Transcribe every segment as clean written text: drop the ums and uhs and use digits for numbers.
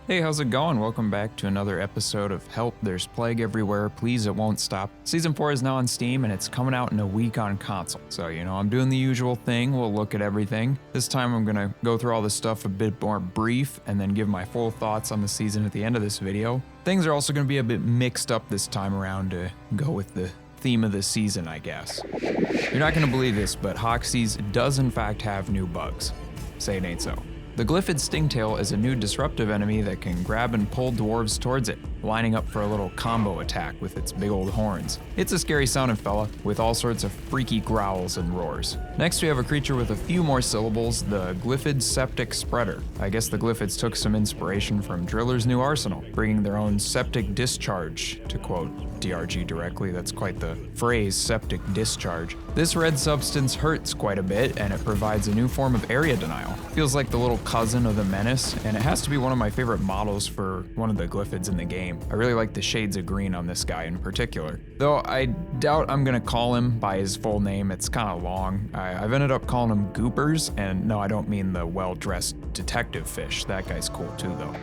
Hey, how's it going? Welcome back to another episode of Help, There's Plague Everywhere, Please It Won't Stop. Season 4 is now on Steam and it's coming out in a week on console. So, I'm doing the usual thing, we'll look at everything. This time I'm gonna go through all this stuff a bit more brief and then give my full thoughts on the season at the end of this video. Things are also gonna be a bit mixed up this time around to go with the theme of the season, I guess. You're not gonna believe this, but Hoxie's does in fact have new bugs. Say it ain't so. The Glyphid Stingtail is a new disruptive enemy that can grab and pull dwarves towards it, lining up for a little combo attack with its big old horns. It's a scary sounding fella, with all sorts of freaky growls and roars. Next we have a creature with a few more syllables, the Glyphid Septic Spreader. I guess the Glyphids took some inspiration from Driller's new arsenal, bringing their own septic discharge, to quote DRG directly, that's quite the phrase, septic discharge. This red substance hurts quite a bit, and it provides a new form of area denial. Feels like the little cousin of the Menace, and it has to be one of my favorite models for one of the Glyphids in the game. I really like the shades of green on this guy in particular. Though I doubt I'm gonna call him by his full name, it's kinda long. I've ended up calling him Goopers, and no, I don't mean the well-dressed detective fish. That guy's cool too though.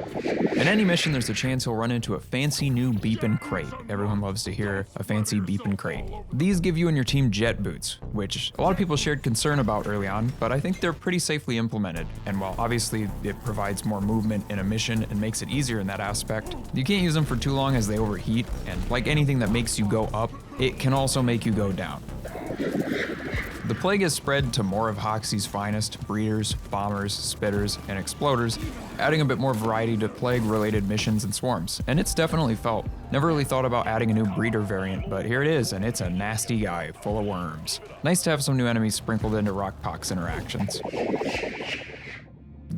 In any mission, there's a chance he'll run into a fancy new beepin' crate. Everyone loves to hear a fancy beepin' crate. These give you and your team jet boots, which a lot of people shared concern about early on, but I think they're pretty safely implemented. And while obviously it provides more movement in a mission and makes it easier in that aspect, you can't use them for too long as they overheat, and like anything that makes you go up, it can also make you go down. The plague has spread to more of Hoxie's finest breeders, bombers, spitters, and exploders, adding a bit more variety to plague-related missions and swarms, and it's definitely felt. Never really thought about adding a new breeder variant, but here it is, and it's a nasty guy full of worms. Nice to have some new enemies sprinkled into Rockpox interactions.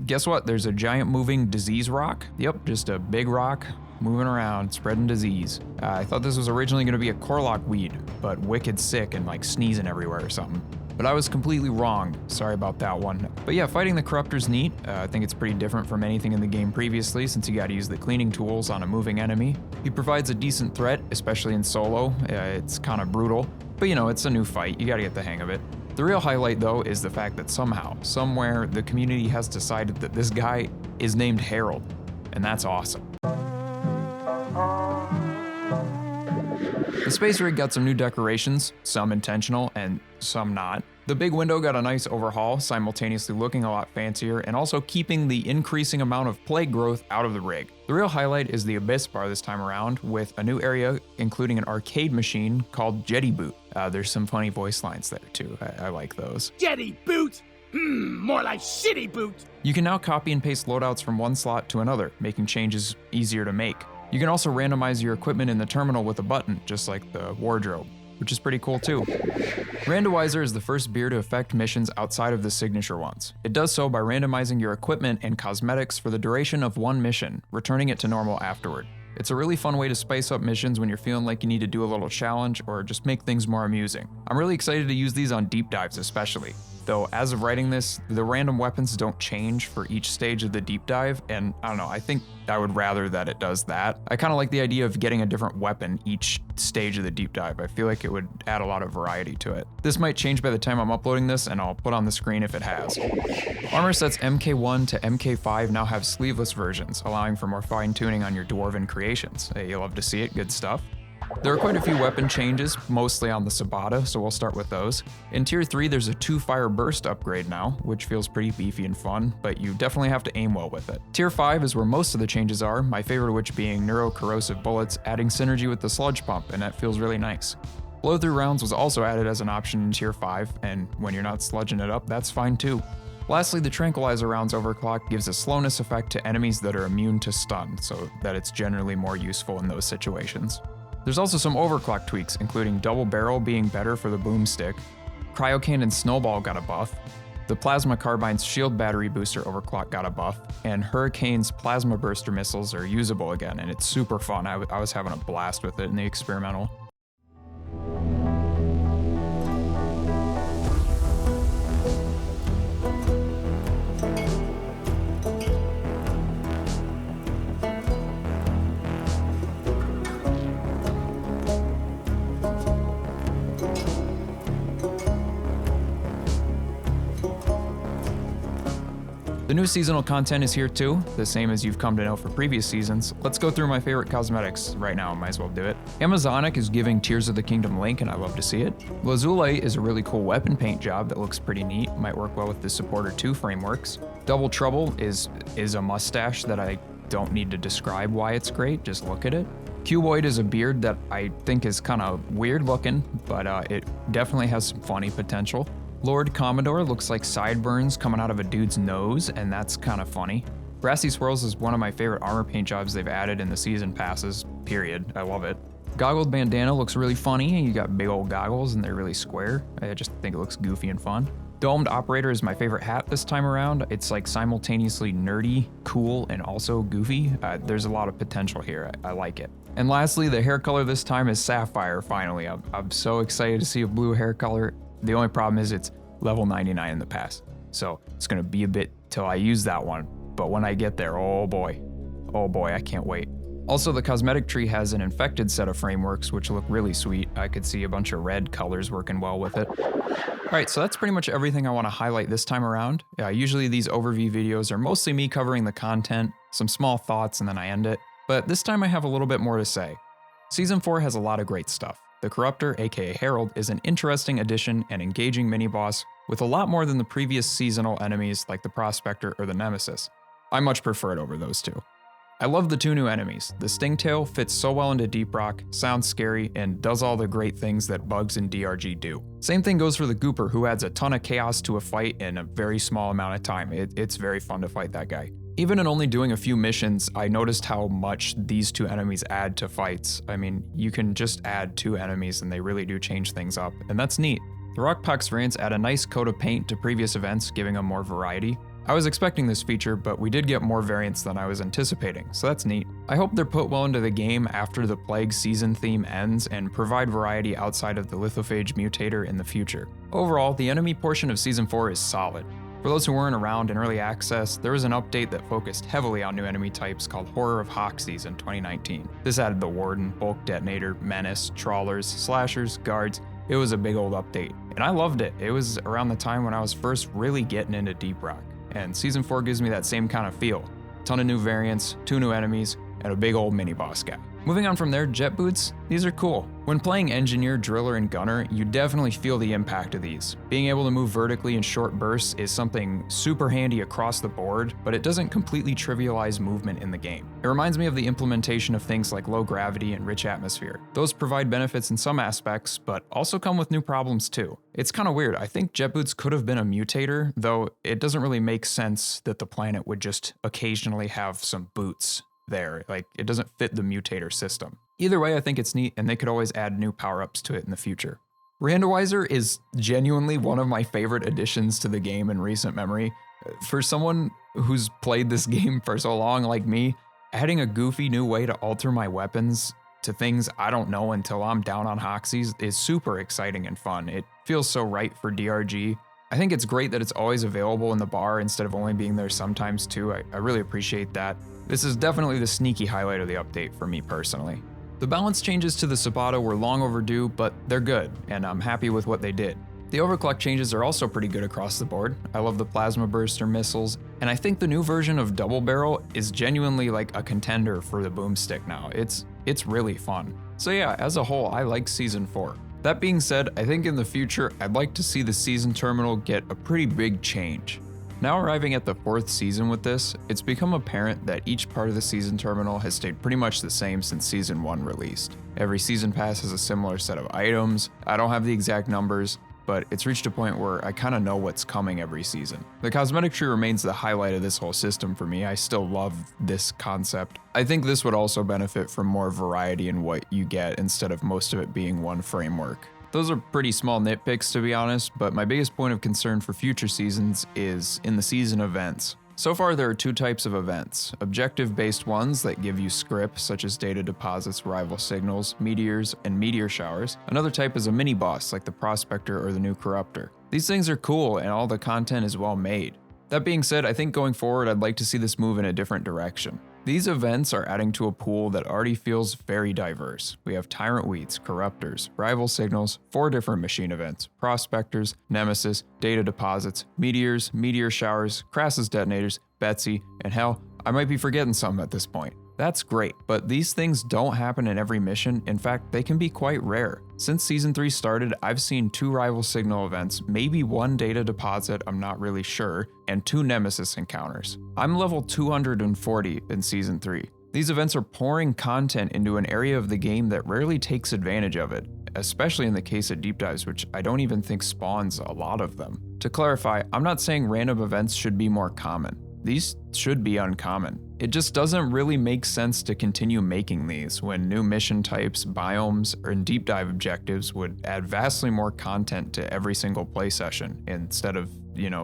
Guess what? There's a giant moving disease rock. Yep, just a big rock moving around, spreading disease. I thought this was originally going to be a Corlock weed, but wicked sick and like sneezing everywhere or something. But I was completely wrong. Sorry about that one. But yeah, fighting the Corruptor's neat. I think it's pretty different from anything in the game previously, since you gotta use the cleaning tools on a moving enemy. He provides a decent threat, especially in solo. It's kind of brutal, but it's a new fight. You gotta get the hang of it. The real highlight though is the fact that somehow, somewhere, the community has decided that this guy is named Harold, and that's awesome. The space rig got some new decorations, some intentional and some not. The big window got a nice overhaul, simultaneously looking a lot fancier and also keeping the increasing amount of plague growth out of the rig. The real highlight is the Abyss bar this time around, with a new area including an arcade machine called Jetty Boot. There's some funny voice lines there too, I like those. Jetty Boot? More like shitty boot. You can now copy and paste loadouts from one slot to another, making changes easier to make. You can also randomize your equipment in the terminal with a button, just like the wardrobe, which is pretty cool too. Randomizer is the first beer to affect missions outside of the signature ones. It does so by randomizing your equipment and cosmetics for the duration of one mission, returning it to normal afterward. It's a really fun way to spice up missions when you're feeling like you need to do a little challenge or just make things more amusing. I'm really excited to use these on deep dives especially. Though as of writing this, the random weapons don't change for each stage of the deep dive, and I don't know, I think I would rather that it does that. I kind of like the idea of getting a different weapon each stage of the deep dive. I feel like it would add a lot of variety to it. This might change by the time I'm uploading this, and I'll put on the screen if it has. Armor sets MK1 to MK5 now have sleeveless versions, allowing for more fine-tuning on your dwarven creations. Hey, you love to see it, good stuff. There are quite a few weapon changes, mostly on the Sabata, so we'll start with those. In Tier 3, there's a 2-fire burst upgrade now, which feels pretty beefy and fun, but you definitely have to aim well with it. Tier 5 is where most of the changes are, my favorite of which being neuro-corrosive bullets, adding synergy with the sludge pump, and that feels really nice. Blow-through rounds was also added as an option in Tier 5, and when you're not sludging it up, that's fine too. Lastly, the Tranquilizer rounds overclock gives a slowness effect to enemies that are immune to stun, so that it's generally more useful in those situations. There's also some overclock tweaks, including double barrel being better for the boomstick, Cryo Cannon Snowball got a buff, the Plasma Carbine's shield battery booster overclock got a buff, and Hurricane's plasma burster missiles are usable again, and it's super fun. I was having a blast with it in the experimental. The new seasonal content is here too, the same as you've come to know for previous seasons. Let's go through my favorite cosmetics right now, might as well do it. Amazonic is giving Tears of the Kingdom Link, and I love to see it. Lazule is a really cool weapon paint job that looks pretty neat, might work well with the Supporter 2 frameworks. Double Trouble is a mustache that I don't need to describe why it's great, just look at it. Cuboid is a beard that I think is kind of weird looking, but it definitely has some funny potential. Lord Commodore looks like sideburns coming out of a dude's nose, and that's kind of funny. Brassy Swirls is one of my favorite armor paint jobs they've added in the season passes, period. I love it. Goggled Bandana looks really funny, and you got big old goggles and they're really square. I just think it looks goofy and fun. Domed Operator is my favorite hat this time around. It's like simultaneously nerdy, cool, and also goofy. There's a lot of potential here. I like it. And lastly, the hair color this time is Sapphire, finally. I'm so excited to see a blue hair color. The only problem is it's level 99 in the past, so it's gonna be a bit till I use that one. But when I get there, oh boy, I can't wait. Also, the cosmetic tree has an infected set of frameworks, which look really sweet. I could see a bunch of red colors working well with it. All right, so that's pretty much everything I want to highlight this time around. Usually these overview videos are mostly me covering the content, some small thoughts, and then I end it. But this time I have a little bit more to say. Season 4 has a lot of great stuff. The Corruptor, aka Herald, is an interesting addition and engaging mini-boss with a lot more than the previous seasonal enemies like the Prospector or the Nemesis. I much prefer it over those two. I love the two new enemies. The Stingtail fits so well into Deep Rock, sounds scary, and does all the great things that bugs in DRG do. Same thing goes for the Gooper, who adds a ton of chaos to a fight in a very small amount of time. It's very fun to fight that guy. Even in only doing a few missions, I noticed how much these two enemies add to fights. I mean, you can just add two enemies and they really do change things up, and that's neat. The Rockpox variants add a nice coat of paint to previous events, giving them more variety. I was expecting this feature, but we did get more variants than I was anticipating, so that's neat. I hope they're put well into the game after the Plague season theme ends and provide variety outside of the Lithophage mutator in the future. Overall, the enemy portion of Season 4 is solid. For those who weren't around in early access, there was an update that focused heavily on new enemy types called Horror of Hoxties in 2019. This added the Warden, Bulk Detonator, Menace, Trawlers, Slashers, Guards. It was a big old update, and I loved it. It was around the time when I was first really getting into Deep Rock, and Season 4 gives me that same kind of feel. Ton of new variants, two new enemies, and a big old mini-boss guy. Moving on from there, jet boots, these are cool. When playing Engineer, Driller, and Gunner, you definitely feel the impact of these. Being able to move vertically in short bursts is something super handy across the board, but it doesn't completely trivialize movement in the game. It reminds me of the implementation of things like low gravity and rich atmosphere. Those provide benefits in some aspects, but also come with new problems too. It's kind of weird. I think jet boots could have been a mutator, though it doesn't really make sense that the planet would just occasionally have some boots there. Like, it doesn't fit the mutator system. Either way, I think it's neat, and they could always add new power-ups to it in the future. Randomizer is genuinely one of my favorite additions to the game in recent memory. For someone who's played this game for so long like me, adding a goofy new way to alter my weapons to things I don't know until I'm down on Hoxies is super exciting and fun. It feels so right for DRG. I think it's great that it's always available in the bar instead of only being there sometimes too. I really appreciate that. This is definitely the sneaky highlight of the update for me personally. The balance changes to the Sabato were long overdue, but they're good, and I'm happy with what they did. The overclock changes are also pretty good across the board. I love the plasma burster missiles, and I think the new version of Double Barrel is genuinely like a contender for the boomstick now. It's really fun. So yeah, as a whole, I like Season 4. That being said, I think in the future, I'd like to see the season terminal get a pretty big change. Now arriving at the 4th season with this, it's become apparent that each part of the season terminal has stayed pretty much the same since Season 1 released. Every season pass has a similar set of items. I don't have the exact numbers, but it's reached a point where I kind of know what's coming every season. The cosmetic tree remains the highlight of this whole system for me. I still love this concept. I think this would also benefit from more variety in what you get instead of most of it being one framework. Those are pretty small nitpicks to be honest, but my biggest point of concern for future seasons is in the season events. So far there are two types of events, objective-based ones that give you script such as data deposits, rival signals, meteors, and meteor showers. Another type is a mini-boss like the Prospector or the new Corruptor. These things are cool and all the content is well made. That being said, I think going forward I'd like to see this move in a different direction. These events are adding to a pool that already feels very diverse. We have Tyrant Wheats, Corruptors, Rival Signals, 4 different machine events, Prospectors, Nemesis, Data Deposits, Meteors, Meteor Showers, Crassus Detonators, Betsy, and hell, I might be forgetting some at this point. That's great, but these things don't happen in every mission. In fact, they can be quite rare. Since Season 3 started, I've seen 2 Rival Signal events, maybe 1 Data Deposit, I'm not really sure, and 2 Nemesis Encounters. I'm level 240 in Season 3. These events are pouring content into an area of the game that rarely takes advantage of it, especially in the case of deep dives, which I don't even think spawns a lot of them. To clarify, I'm not saying random events should be more common. These should be uncommon. It just doesn't really make sense to continue making these when new mission types, biomes, and deep dive objectives would add vastly more content to every single play session instead of,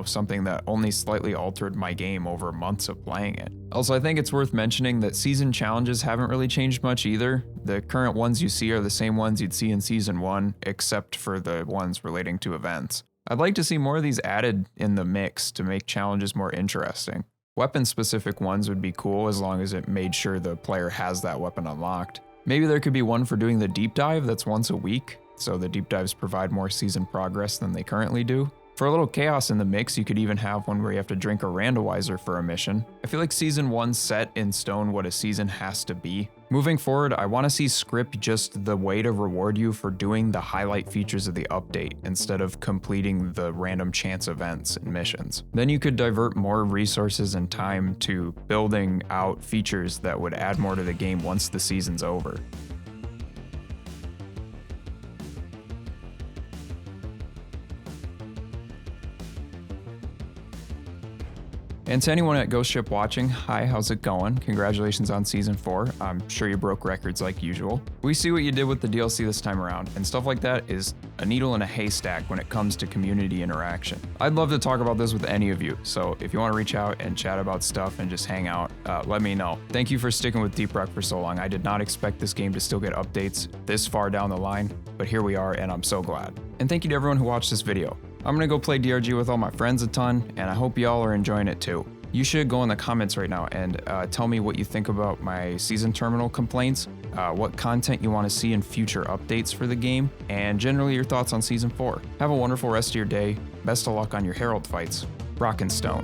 something that only slightly altered my game over months of playing it. Also, I think it's worth mentioning that season challenges haven't really changed much either. The current ones you see are the same ones you'd see in Season 1, except for the ones relating to events. I'd like to see more of these added in the mix to make challenges more interesting. Weapon-specific ones would be cool as long as it made sure the player has that weapon unlocked. Maybe there could be one for doing the deep dive that's once a week, so the deep dives provide more season progress than they currently do. For a little chaos in the mix, you could even have one where you have to drink a randomizer for a mission. I feel like Season 1 set in stone what a season has to be. Moving forward, I want to see script just the way to reward you for doing the highlight features of the update instead of completing the random chance events and missions. Then you could divert more resources and time to building out features that would add more to the game once the season's over. And to anyone at Ghost Ship watching, hi, how's it going? Congratulations on Season 4. I'm sure you broke records like usual. We see what you did with the DLC this time around, and stuff like that is a needle in a haystack when it comes to community interaction. I'd love to talk about this with any of you, so if you want to reach out and chat about stuff and just hang out, let me know. Thank you for sticking with Deep Rock for so long. I did not expect this game to still get updates this far down the line, but here we are, and I'm so glad. And thank you to everyone who watched this video. I'm gonna go play DRG with all my friends a ton, and I hope y'all are enjoying it too. You should go in the comments right now and tell me what you think about my season terminal complaints, what content you want to see in future updates for the game, and generally your thoughts on Season 4. Have a wonderful rest of your day. Best of luck on your Herald fights. Rock and Stone.